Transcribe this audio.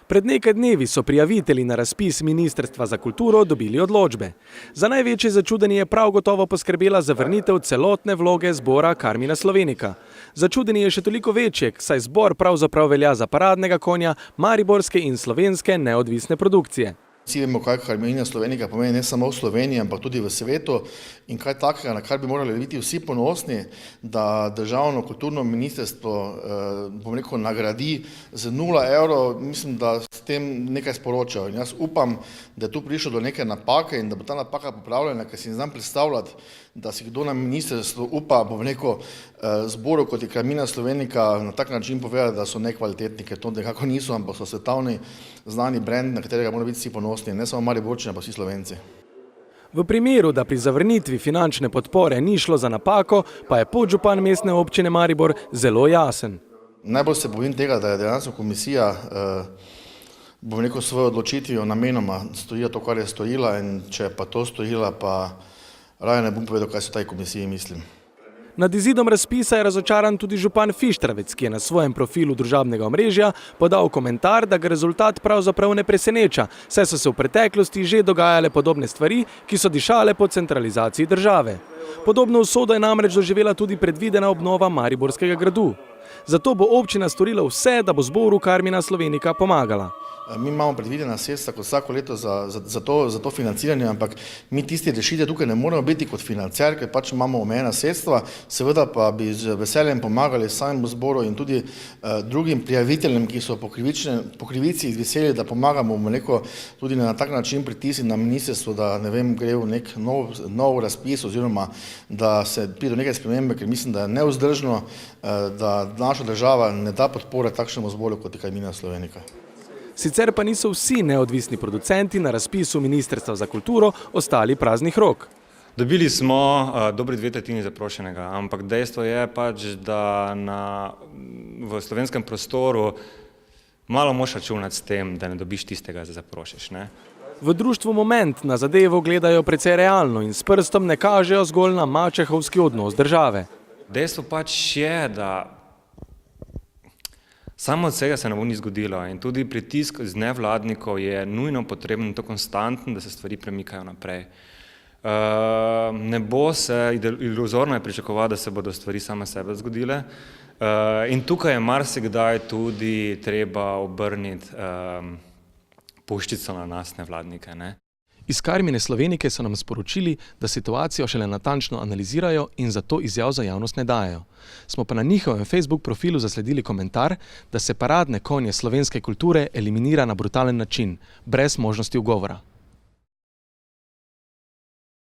Pred nekaj dnevi so prijavitelji na razpis Ministrstva za kulturo dobili odločbe. Za največje začudenje je prav gotovo poskrbela zavrnitev celotne vloge zbora Karmina Slovenika. Začudenje je še toliko večje, saj zbor pravzaprav velja za paradnega konja mariborske in slovenske neodvisne produkcije. Vsi vemo, kaj Karmina Slovenika pomeni ne samo v Sloveniji, ampak tudi v svetu in kaj takega, na kar bi morali biti vsi ponosni, da državno kulturno ministrstvo nagradi z 0 evrov, mislim, da s tem nekaj sporočajo. In jaz upam, da je tu prišlo do neke napake in da bo ta napaka popravljena, ker si ne znam predstavljati, da si kdo na ministrstvu upa, zboru kot je Karmina Slovenika na tak način povedati, da so nekvalitetni, ker to nekako niso, ampak so svetovni znani brand, na katerega moramo biti vsi ponosni, ne samo Mariborčani, pa vsi Slovenci. V primeru, da pri zavrnitvi finančne podpore ni šlo za napako, pa je podžupan mestne občine Maribor zelo jasen. Najbolj se bojim tega, da je dejansko komisija svojo odločitvijo namenoma storila to, kar je storila, in če pa to storila, pa raje ne bom povedal, kaj so tej komisiji mislim. Nad izidom razpisa je razočaran tudi župan Fištravec, ki je na svojem profilu družabnega omrežja podal komentar, da ga rezultat pravzaprav ne preseneča, saj so se v preteklosti že dogajale podobne stvari, ki so dišale po centralizaciji države. Podobno usodo je namreč doživela tudi predvidena obnova Mariborskega gradu. Zato bo občina storila vse, da bo zboru Karmina Slovenika pomagala. Mi imamo predvidena sredstva kot vsako leto za to financiranje, ampak mi tisti rešitve tukaj ne moramo biti kot financer, ker pač imamo omejena sredstva, seveda pa bi z veseljem pomagali samemu zboru in tudi drugim prijaviteljem, ki so po krivici izveselili, da pomagamo tudi na tak način pritisniti na ministrstvo, da gre v nek nov razpis oziroma da se pride do neke spremembe, ker mislim, da je nevzdržno, da naša država ne da podpore takšnemu zboru kot je Karmina Slovenika. Sicer pa niso vsi neodvisni producenti na razpisu Ministrstva za kulturo ostali praznih rok. Dobili smo dobri 2/3 zaprošenega, ampak dejstvo je pač, da v slovenskem prostoru malo moš računati s tem, da ne dobiš tistega, za zaprošiš. V društvu Moment na zadevo gledajo precej realno in s prstom ne kažejo zgolj na mačehovski odnos države. Dejstvo pač je, da samo od vsega se ne bo ni zgodilo in tudi pritisk z nevladnikov je nujno potreben in to konstantno, da se stvari premikajo naprej. Ne bo se, iluzorno je pričakovati, da se bodo stvari same sebe zgodile in tukaj je marsikdaj tudi treba obrniti puščico na nas nevladnike. Iz Karmine Slovenike so nam sporočili, da situacijo šele natančno analizirajo in zato izjav za javnost ne dajejo. Smo pa na njihovem Facebook profilu zasledili komentar, da se paradne konje slovenske kulture eliminira na brutalen način, brez možnosti ugovora.